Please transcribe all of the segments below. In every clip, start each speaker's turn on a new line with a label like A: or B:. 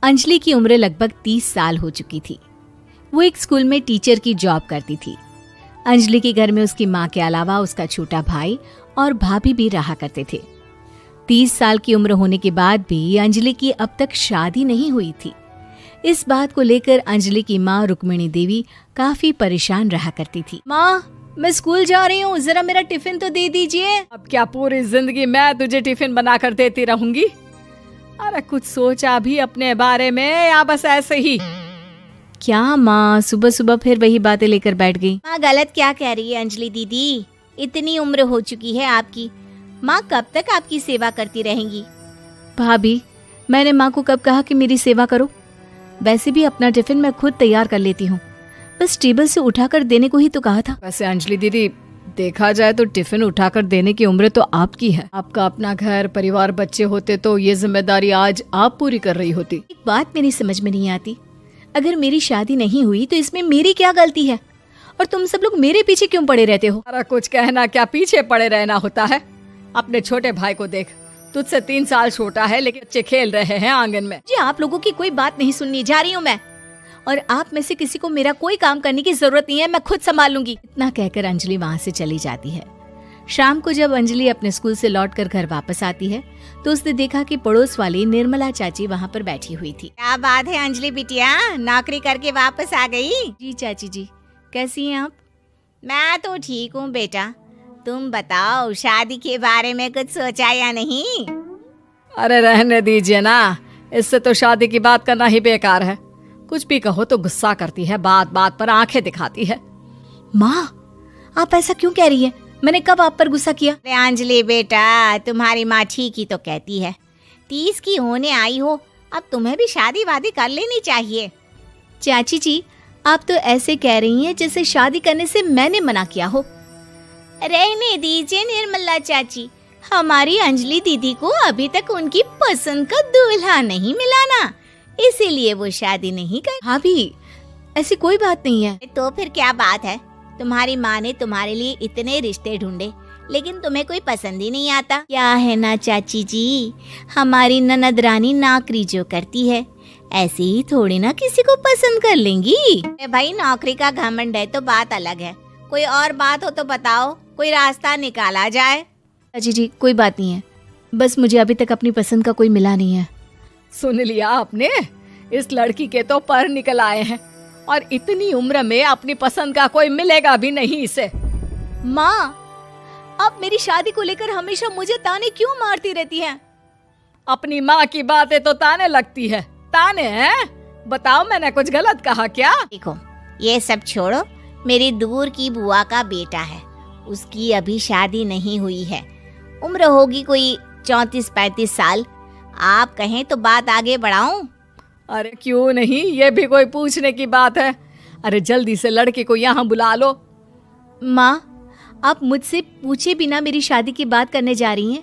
A: अंजलि की उम्र लगभग 30 साल हो चुकी थी। वो एक स्कूल में टीचर की जॉब करती थी। अंजलि के घर में उसकी माँ के अलावा उसका छोटा भाई और भाभी भी रहा करते थे। 30 साल की उम्र होने के बाद भी अंजलि की अब तक शादी नहीं हुई थी। इस बात को लेकर अंजलि की माँ रुक्मिणी देवी काफी परेशान रहा करती थी। माँ, मैं स्कूल जा रही हूँ, जरा मेरा टिफिन तो दे दीजिए।
B: अब क्या पूरी जिंदगी मैं तुझे टिफिन बनाकर देती रहूंगी? अरे कुछ सोचा भी अपने बारे में या बस ऐसे ही?
A: क्या माँ, सुबह सुबह फिर वही बातें लेकर बैठ गई।
C: माँ गलत क्या कह रही है अंजलि दीदी? इतनी उम्र हो चुकी है आपकी, माँ कब तक आपकी सेवा करती रहेंगी?
A: भाभी, मैंने माँ को कब कहा कि मेरी सेवा करो? वैसे भी अपना टिफिन मैं खुद तैयार कर लेती हूँ, बस टेबल से उठाकर देने को ही तो कहा था।
B: वैसे अंजलि दीदी, देखा जाए तो टिफिन उठाकर देने की उम्र तो आपकी है। आपका अपना घर परिवार बच्चे होते तो ये जिम्मेदारी आज आप पूरी कर रही होती।
A: एक बात मेरी समझ में नहीं आती, अगर मेरी शादी नहीं हुई तो इसमें मेरी क्या गलती है? और तुम सब लोग मेरे पीछे क्यों पड़े रहते हो?
B: अरे कुछ कहना क्या पीछे पड़े रहना होता है? अपने छोटे भाई को देख, तुझसे 3 साल छोटा है लेकिन बच्चे खेल रहे हैं आंगन में।
A: जी, आप लोगों की कोई बात नहीं सुननी, जा रही हूँ मैं। और आप में से किसी को मेरा कोई काम करने की जरूरत नहीं है, मैं खुद संभाल लूंगी। इतना कहकर अंजलि वहाँ से चली जाती है। शाम को जब अंजलि अपने स्कूल से लौटकर घर वापस आती है तो उसने देखा कि पड़ोस वाली निर्मला चाची वहाँ पर बैठी हुई थी।
C: क्या बात है अंजलि बिटिया, नौकरी करके वापस आ गई?
A: जी चाची जी, कैसी हैं आप?
C: मैं तो ठीक हूँ बेटा, तुम बताओ शादी के बारे में कुछ सोचा या नहीं?
B: अरे रहने दीजिए ना, इससे तो शादी की बात करना ही बेकार है। कुछ भी कहो तो गुस्सा करती है, बात बात पर आंखें दिखाती है।
A: माँ, आप ऐसा क्यों कह रही है? मैंने कब आप पर गुस्सा किया?
C: अरे अंजलि बेटा, तुम्हारी माँ ठीक ही तो कहती है। 30 की होने आई हो, अब तुम्हें भी शादी वादी कर लेनी चाहिए।
A: चाची जी, आप तो ऐसे कह रही हैं जैसे शादी करने से मैंने मना किया हो।
C: रहने दीजिए निर्मला चाची, हमारी अंजलि दीदी को अभी तक उनकी पसंद का दूल्हा नहीं मिला ना, इसीलिए वो शादी नहीं कर।
A: भाभी, ऐसी कोई बात नहीं है।
C: तो फिर क्या बात है? तुम्हारी माँ ने तुम्हारे लिए इतने रिश्ते ढूंढे लेकिन तुम्हें कोई पसंद ही नहीं आता। क्या है ना चाची जी, हमारी ननद रानी नौकरी जो करती है ऐसे ही थोड़ी ना किसी को पसंद कर लेंगी। भाई नौकरी का घमंड है तो बात अलग है, कोई और बात हो तो बताओ, कोई रास्ता निकाला जाए।
A: चाची जी, कोई बात नहीं है, बस मुझे अभी तक अपनी पसंद का कोई मिला नहीं है।
B: सुन लिया आपने, इस लड़की के तो पर निकल आए हैं और इतनी उम्र में अपनी पसंद का कोई मिलेगा भी नहीं इसे।
A: माँ, आप मेरी शादी को लेकर हमेशा मुझे ताने क्यों मारती रहती हैं?
B: अपनी माँ की बातें तो ताने लगती है। ताने हैं? बताओ, मैंने कुछ गलत कहा क्या?
C: देखो, ये सब छोड़ो, मेरी दूर की बुआ का बेटा है, उसकी अभी शादी नहीं हुई है, उम्र होगी कोई 34-35 साल। आप कहें तो बात आगे बढ़ाऊं?
B: अरे क्यों नहीं, ये भी कोई पूछने की बात है? अरे जल्दी से लड़के को यहाँ बुला लो।
A: माँ, आप मुझसे पूछे बिना मेरी शादी की बात करने जा रही हैं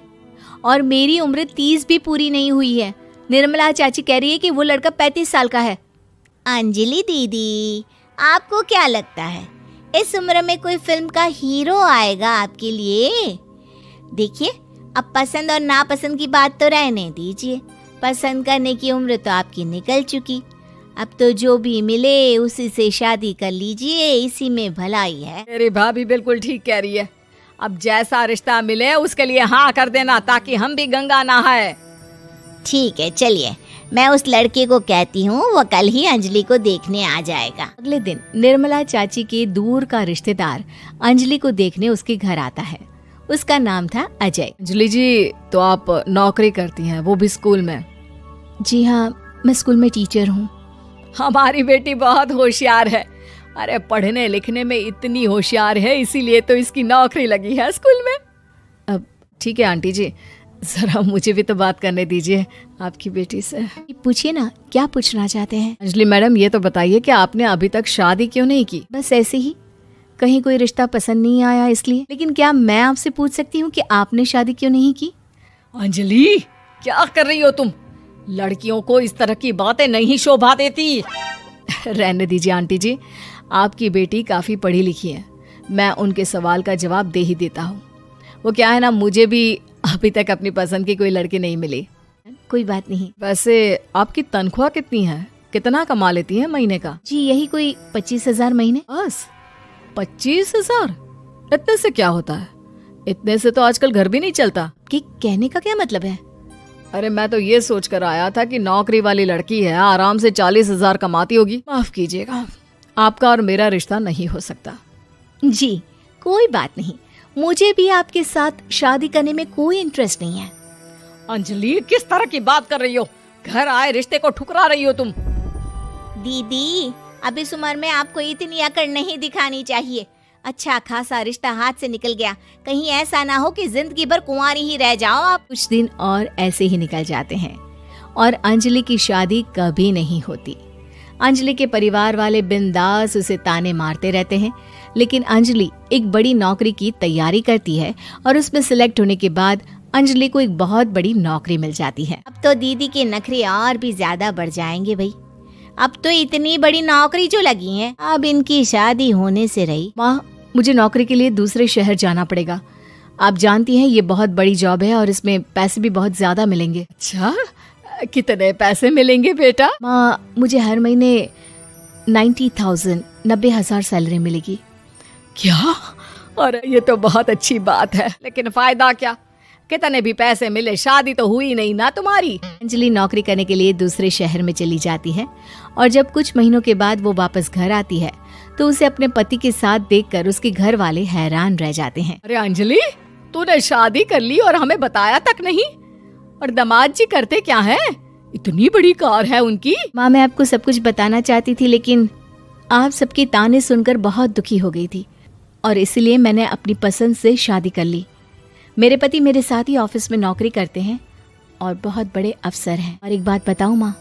A: और मेरी उम्र 30 भी पूरी नहीं हुई है। निर्मला चाची कह रही है कि वो लड़का 35 साल का है।
C: अंजलि दीदी, आपको क्या लगता है इस उम्र में कोई फिल्म का हीरो आएगा आपके लिए? देखिए, अब पसंद और नापसंद की बात तो रहने दीजिए, पसंद करने की उम्र तो आपकी निकल चुकी। अब तो जो भी मिले उसी से शादी कर लीजिए, इसी में भलाई है।
B: मेरी भाभी बिल्कुल ठीक कह रही है। अब जैसा रिश्ता मिले उसके लिए हाँ कर देना, ताकि हम भी गंगा नहाए।
C: ठीक है, चलिए मैं उस लड़के को कहती हूँ, वो कल ही अंजलि को देखने आ जाएगा।
A: अगले दिन निर्मला चाची के दूर का रिश्तेदार अंजलि को देखने उसके घर आता है। उसका नाम था अजय।
B: अंजलि जी, तो आप नौकरी करती हैं, वो भी स्कूल में?
A: जी हाँ, मैं स्कूल में टीचर हूँ।
B: हमारी बेटी बहुत होशियार है। अरे पढ़ने लिखने में इतनी होशियार है, इसीलिए तो इसकी नौकरी लगी है स्कूल में। अब ठीक है आंटी जी, जरा मुझे भी तो बात करने दीजिए आपकी बेटी से।
A: पूछिए ना, क्या पूछना चाहते हैं?
B: अंजलि मैडम, ये तो बताइए कि आपने अभी तक शादी क्यों नहीं की?
A: बस ऐसे ही, कहीं कोई रिश्ता पसंद नहीं आया इसलिए। लेकिन क्या मैं आपसे पूछ सकती हूँ कि आपने शादी क्यों नहीं की?
B: अंजलि, क्या कर रही हो तुम? लड़कियों को इस तरह की बातें नहीं शोभा देती।
A: रहने दीजिए आंटी जी, आपकी बेटी काफी पढ़ी लिखी है, मैं उनके सवाल का जवाब दे ही देता हूँ। वो क्या है ना, मुझे भी अभी तक अपनी पसंद की कोई लड़की नहीं मिली। कोई बात नहीं।
B: वैसे आपकी तनख्वाह कितनी है? कितना कमा लेती हैं महीने का?
A: जी यही कोई 25,000 महीने।
B: बस 25,000? इतने से क्या होता है? इतने से तो आजकल घर भी नहीं चलता।
A: कि कहने का क्या मतलब है?
B: अरे मैं तो ये सोच कर आया था कि नौकरी वाली लड़की है, आराम से 40,000 कमाती होगी। माफ कीजिएगा, आपका और मेरा रिश्ता नहीं हो सकता।
A: जी कोई बात नहीं, मुझे भी आपके साथ शादी करने में कोई इंटरेस्ट नहीं है।
B: अंजलि, किस तरह की बात कर रही हो? घर आए रिश्ते को ठुकरा रही हो तुम।
C: दीदी, अब इस उम्र में आपको इतनी अकड़ नहीं दिखानी चाहिए। अच्छा खासा रिश्ता हाथ से निकल गया, कहीं ऐसा ना हो कि जिंदगी भर कुंवारी ही रह जाओ आप।
A: कुछ दिन और ऐसे ही निकल जाते हैं और अंजलि की शादी कभी नहीं होती। अंजलि के परिवार वाले बिंदास उसे ताने मारते रहते हैं, लेकिन अंजलि एक बड़ी नौकरी की तैयारी करती है और उसमें सिलेक्ट होने के बाद अंजलि को एक बहुत बड़ी नौकरी मिल जाती है।
C: अब तो दीदी के नखरे और भी ज्यादा बढ़ जाएंगे भाई। अब तो इतनी बड़ी नौकरी जो लगी है, अब इनकी शादी होने से रही।
A: माँ, मुझे नौकरी के लिए दूसरे शहर जाना पड़ेगा। आप जानती हैं ये बहुत बड़ी जॉब है और इसमें पैसे भी बहुत ज्यादा मिलेंगे।
B: अच्छा, कितने पैसे मिलेंगे बेटा?
A: माँ, मुझे हर महीने 90,000 सैलरी मिलेगी।
B: क्या? अरे ये तो बहुत अच्छी बात है, लेकिन फायदा क्या? कितने भी पैसे मिले, शादी तो हुई नहीं ना तुम्हारी।
A: अंजलि नौकरी करने के लिए दूसरे शहर में चली जाती है और जब कुछ महीनों के बाद वो वापस घर आती है तो उसे अपने पति के साथ देखकर उसके घर वाले हैरान रह जाते हैं।
B: अरे अंजलि, तूने शादी कर ली और हमें बताया तक नहीं। और दामाद जी करते क्या है? इतनी बड़ी कार है उनकी।
A: माँ, मैं आपको सब कुछ बताना चाहती थी, लेकिन आप सबके ताने सुनकर बहुत दुखी हो गई थी और इसलिए मैंने अपनी पसंद से शादी कर ली। मेरे पति मेरे साथ ही ऑफिस में नौकरी करते हैं और बहुत बड़े अफसर हैं। और एक बात बताऊं माँ,